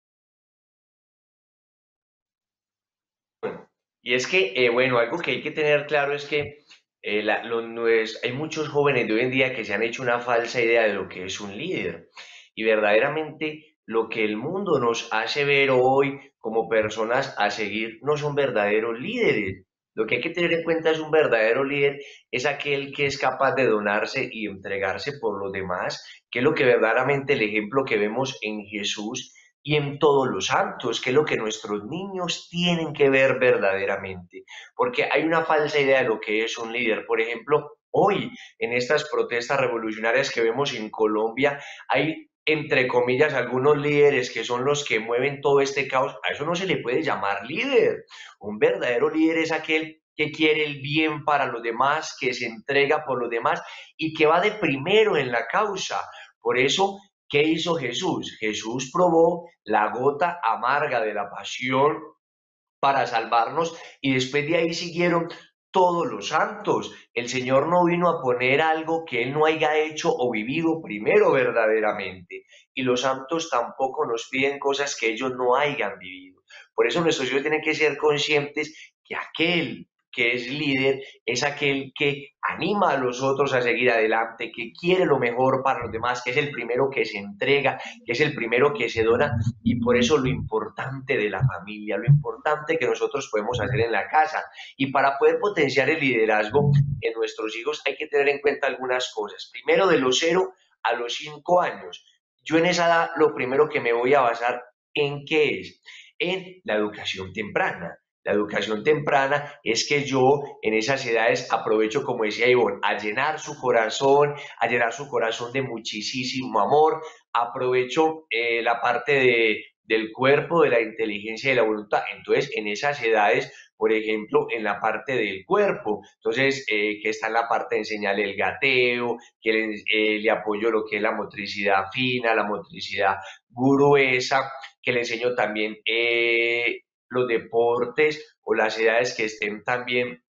Y es que, bueno, algo que hay que tener claro es que hay muchos jóvenes de hoy en día que se han hecho una falsa idea de lo que es un líder. Y verdaderamente lo que el mundo nos hace ver hoy como personas a seguir no son verdaderos líderes. Lo que hay que tener en cuenta es un verdadero líder, es aquel que es capaz de donarse y entregarse por los demás, que es lo que verdaderamente el ejemplo que vemos en Jesús y en todos los santos, que es lo que nuestros niños tienen que ver verdaderamente, porque hay una falsa idea de lo que es un líder. Por ejemplo, hoy en estas protestas revolucionarias que vemos en Colombia, hay entre comillas algunos líderes que son los que mueven todo este caos. A eso no se le puede llamar líder. Un verdadero líder es aquel que quiere el bien para los demás, que se entrega por los demás y que va de primero en la causa. Por eso, ¿qué hizo Jesús? Jesús probó la gota amarga de la pasión para salvarnos y después de ahí siguieron todos los santos. El Señor no vino a poner algo que Él no haya hecho o vivido primero verdaderamente. Y los santos tampoco nos piden cosas que ellos no hayan vivido. Por eso nuestros hijos tienen que ser conscientes que aquel que es líder es aquel que anima a los otros a seguir adelante, que quiere lo mejor para los demás, que es el primero que se entrega, que es el primero que se dona. Y por eso lo importante de la familia, lo importante que nosotros podemos hacer en la casa. Y para poder potenciar el liderazgo en nuestros hijos hay que tener en cuenta algunas cosas. Primero, de los 0 a los 5 años. Yo en esa edad lo primero que me voy a basar en qué es, en la educación temprana. La educación temprana es que yo en esas edades aprovecho, como decía Ivonne, a llenar su corazón de muchísimo amor, aprovecho la parte del cuerpo, de la inteligencia y de la voluntad. Entonces, en esas edades, por ejemplo, en la parte del cuerpo, entonces, que está en la parte de enseñarle el gateo, que le apoyo lo que es la motricidad fina, la motricidad gruesa, que le enseño también los deportes o las edades que estén también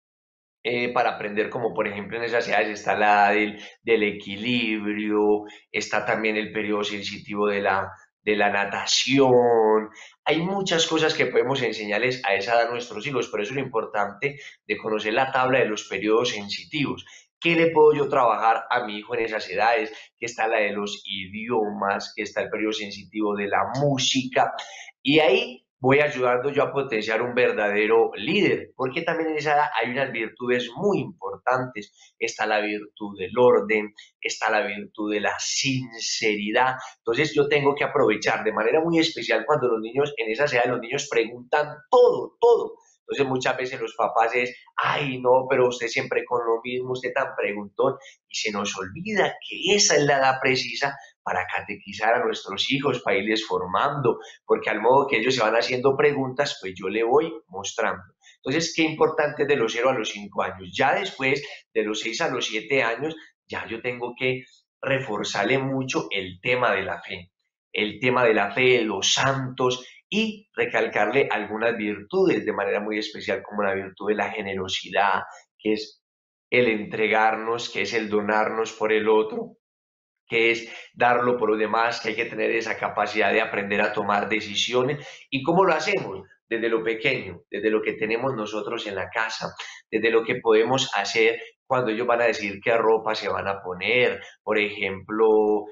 para aprender, como por ejemplo en esas edades está la del equilibrio, está también el periodo sensitivo de la natación. Hay muchas cosas que podemos enseñarles a esa edad a nuestros hijos, por eso es lo importante de conocer la tabla de los periodos sensitivos. ¿Qué le puedo yo trabajar a mi hijo en esas edades? Que está la de los idiomas, que está el periodo sensitivo de la música. Y ahí voy ayudando yo a potenciar un verdadero líder, porque también en esa edad hay unas virtudes muy importantes. Está la virtud del orden, está la virtud de la sinceridad. Entonces yo tengo que aprovechar de manera muy especial cuando los niños, en esa edad los niños preguntan todo, todo. Entonces muchas veces los papás es, ay no, pero usted siempre con lo mismo, usted tan preguntón, y se nos olvida que esa es la edad precisa para catequizar a nuestros hijos, para irles formando, porque al modo que ellos se van haciendo preguntas, pues yo le voy mostrando. Entonces, qué importante es de los 0 a los 5 años. Ya después, de los 6 a los 7 años, ya yo tengo que reforzarle mucho el tema de la fe, de los santos y recalcarle algunas virtudes de manera muy especial, como la virtud de la generosidad, que es el entregarnos, que es el donarnos por el otro, que es darlo por los demás, que hay que tener esa capacidad de aprender a tomar decisiones. ¿Y cómo lo hacemos? Desde lo pequeño, desde lo que tenemos nosotros en la casa, desde lo que podemos hacer cuando ellos van a decir qué ropa se van a poner, por ejemplo,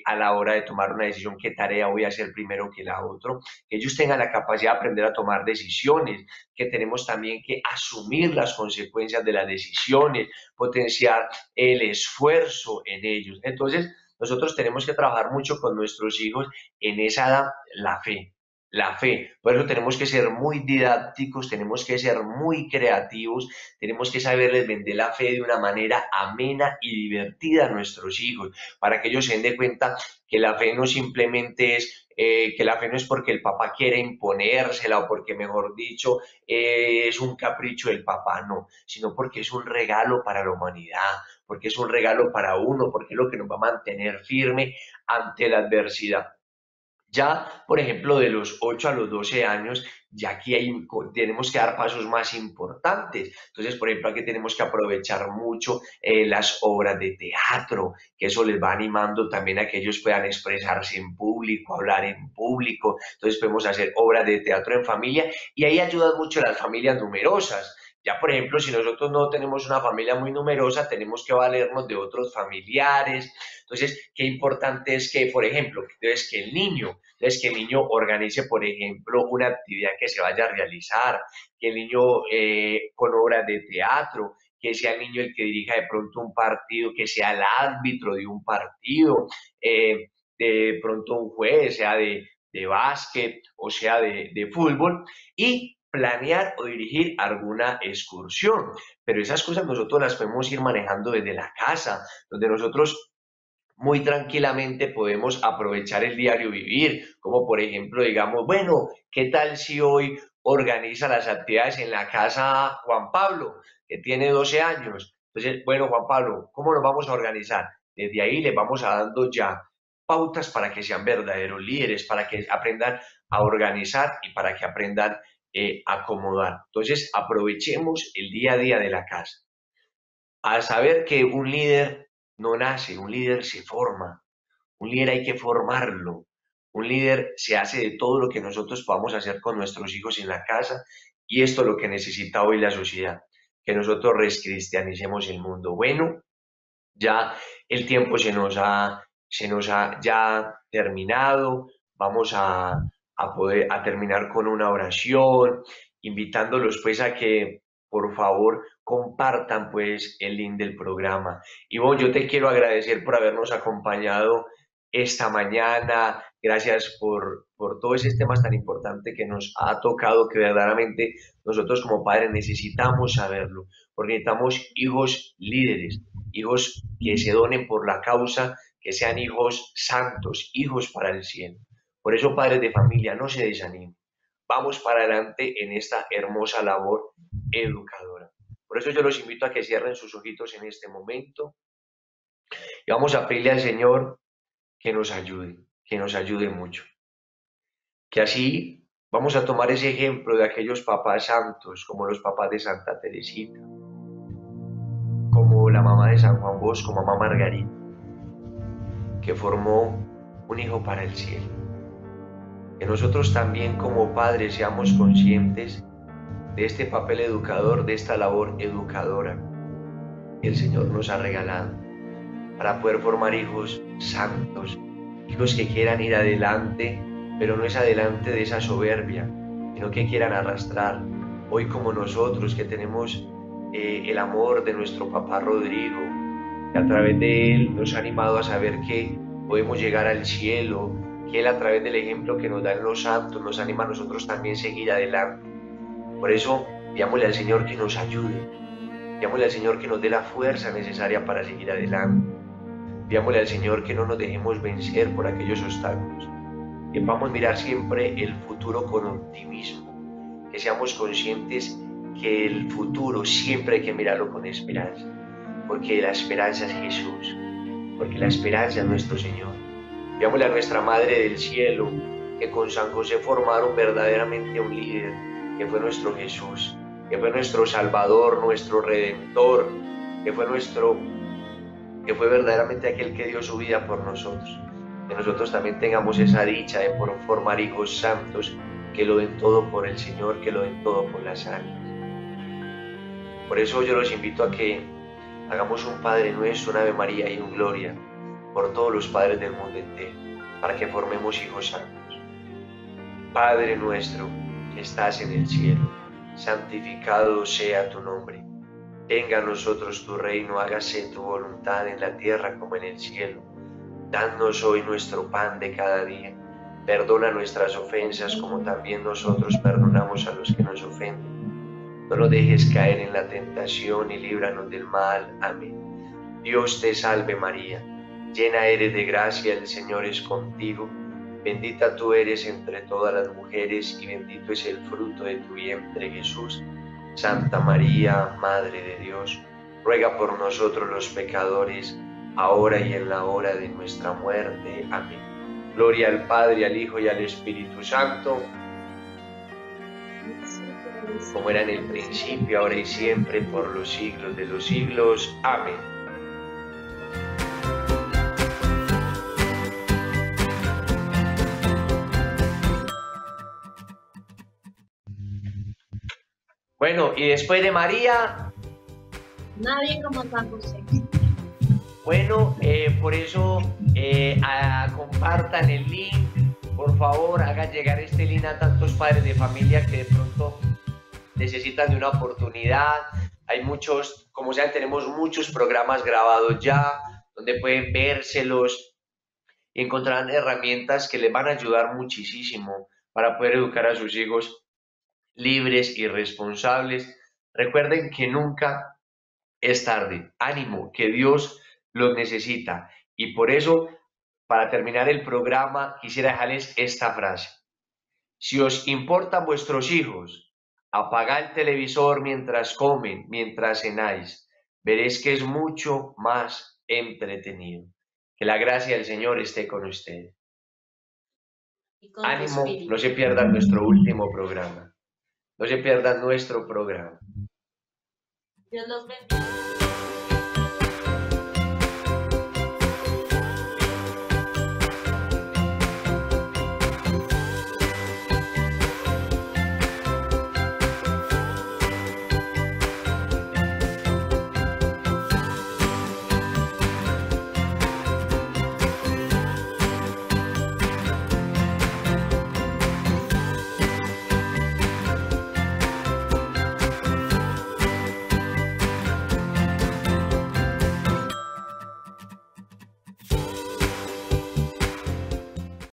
a la hora de tomar una decisión, qué tarea voy a hacer primero que la otra, que ellos tengan la capacidad de aprender a tomar decisiones, que tenemos también que asumir las consecuencias de las decisiones, potenciar el esfuerzo en ellos. Entonces, nosotros tenemos que trabajar mucho con nuestros hijos en esa edad, la fe. La fe. Por eso tenemos que ser muy didácticos, tenemos que ser muy creativos, tenemos que saberles vender la fe de una manera amena y divertida a nuestros hijos, para que ellos se den cuenta que la fe no simplemente es, que la fe no es porque el papá quiere imponérsela o porque, mejor dicho, es un capricho del papá, no, sino porque es un regalo para la humanidad, porque es un regalo para uno, porque es lo que nos va a mantener firme ante la adversidad. Ya, por ejemplo, de los 8 a los 12 años, ya aquí tenemos que dar pasos más importantes. Entonces, por ejemplo, aquí tenemos que aprovechar mucho las obras de teatro, que eso les va animando también a que ellos puedan expresarse en público, hablar en público. Entonces, podemos hacer obras de teatro en familia y ahí ayudan mucho las familias numerosas. Ya, por ejemplo, si nosotros no tenemos una familia muy numerosa, tenemos que valernos de otros familiares. Entonces, qué importante es que, por ejemplo, entonces, que el niño organice, por ejemplo, una actividad que se vaya a realizar, que el niño con obras de teatro, que sea el niño el que dirija de pronto un partido, que sea el árbitro de un partido, de pronto un juez, sea de básquet o sea de fútbol, y planear o dirigir alguna excursión. Pero esas cosas nosotros las podemos ir manejando desde la casa, donde nosotros muy tranquilamente podemos aprovechar el diario vivir, como por ejemplo, digamos, bueno, ¿qué tal si hoy organiza las actividades en la casa Juan Pablo, que tiene 12 años? Entonces, bueno, Juan Pablo, ¿cómo nos vamos a organizar? Desde ahí les vamos a dando ya pautas para que sean verdaderos líderes, para que aprendan a organizar y para que aprendan a acomodar. Entonces, aprovechemos el día a día de la casa. A saber que un líder no nace, un líder se forma, un líder hay que formarlo, un líder se hace de todo lo que nosotros podamos hacer con nuestros hijos en la casa y esto es lo que necesita hoy la sociedad, que nosotros rescristianicemos el mundo. Bueno, ya el tiempo se nos ha ya terminado, vamos a terminar con una oración, invitándolos pues a que por favor compartan pues el link del programa. Ivonne, yo te quiero agradecer por habernos acompañado esta mañana, gracias por todos esos temas tan importantes que nos ha tocado, que verdaderamente nosotros como padres necesitamos saberlo, porque necesitamos hijos líderes, hijos que se donen por la causa, que sean hijos santos, hijos para el cielo. Por eso, padres de familia, no se desanimen. Vamos para adelante en esta hermosa labor educadora. Por eso yo los invito a que cierren sus ojitos en este momento y vamos a pedirle al Señor que nos ayude mucho. Que así vamos a tomar ese ejemplo de aquellos papás santos, como los papás de Santa Teresita, como la mamá de San Juan Bosco, mamá Margarita, que formó un hijo para el cielo. Que nosotros también como padres seamos conscientes de este papel educador, de esta labor educadora que el Señor nos ha regalado para poder formar hijos santos, hijos que quieran ir adelante, pero no es adelante de esa soberbia, sino que quieran arrastrar. Hoy como nosotros que tenemos el amor de nuestro papá Rodrigo, que a través de él nos ha animado a saber que podemos llegar al cielo, que él a través del ejemplo que nos dan los santos nos anima a nosotros también seguir adelante. Por eso, pidámosle al Señor que nos ayude, pidámosle al Señor que nos dé la fuerza necesaria para seguir adelante, pidámosle al Señor que no nos dejemos vencer por aquellos obstáculos, que podamos mirar siempre el futuro con optimismo, que seamos conscientes que el futuro siempre hay que mirarlo con esperanza, porque la esperanza es Jesús, porque la esperanza es nuestro Señor. Pidámosle a nuestra Madre del Cielo que con San José formaron verdaderamente un líder, que fue nuestro Jesús, que fue nuestro Salvador, nuestro Redentor, que fue verdaderamente aquel que dio su vida por nosotros. Que nosotros también tengamos esa dicha de formar hijos santos, que lo den todo por el Señor, que lo den todo por las almas. Por eso yo los invito a que hagamos un Padre Nuestro, una Ave María y un Gloria por todos los padres del mundo entero, para que formemos hijos santos. Padre nuestro que estás en el cielo, santificado sea tu nombre. Venga a nosotros tu reino, hágase tu voluntad en la tierra como en el cielo. Danos hoy nuestro pan de cada día. Perdona nuestras ofensas como también nosotros perdonamos a los que nos ofenden. No nos dejes caer en la tentación y líbranos del mal. Amén. Dios te salve María, llena eres de gracia, el Señor es contigo. Bendita tú eres entre todas las mujeres y bendito es el fruto de tu vientre Jesús. Santa María, Madre de Dios, ruega por nosotros los pecadores, ahora y en la hora de nuestra muerte. Amén. Gloria al Padre, al Hijo y al Espíritu Santo, como era en el principio, ahora y siempre, por los siglos de los siglos. Amén. Bueno, y después de María, nadie como San José. Bueno, por eso compartan el link, por favor, hagan llegar este link a tantos padres de familia que de pronto necesitan de una oportunidad. Hay muchos, como saben, tenemos muchos programas grabados ya, donde pueden vérselos y encontrarán herramientas que les van a ayudar muchísimo para poder educar a sus hijos libres y responsables. Recuerden que nunca es tarde. Ánimo, que Dios los necesita. Y por eso, para terminar el programa, quisiera dejarles esta frase. Si os importan vuestros hijos, apagad el televisor mientras comen, mientras cenáis. Veréis que es mucho más entretenido. Que la gracia del Señor esté con ustedes. Ánimo, no se pierdan nuestro último programa. No se pierdan nuestro programa. Dios los bendiga.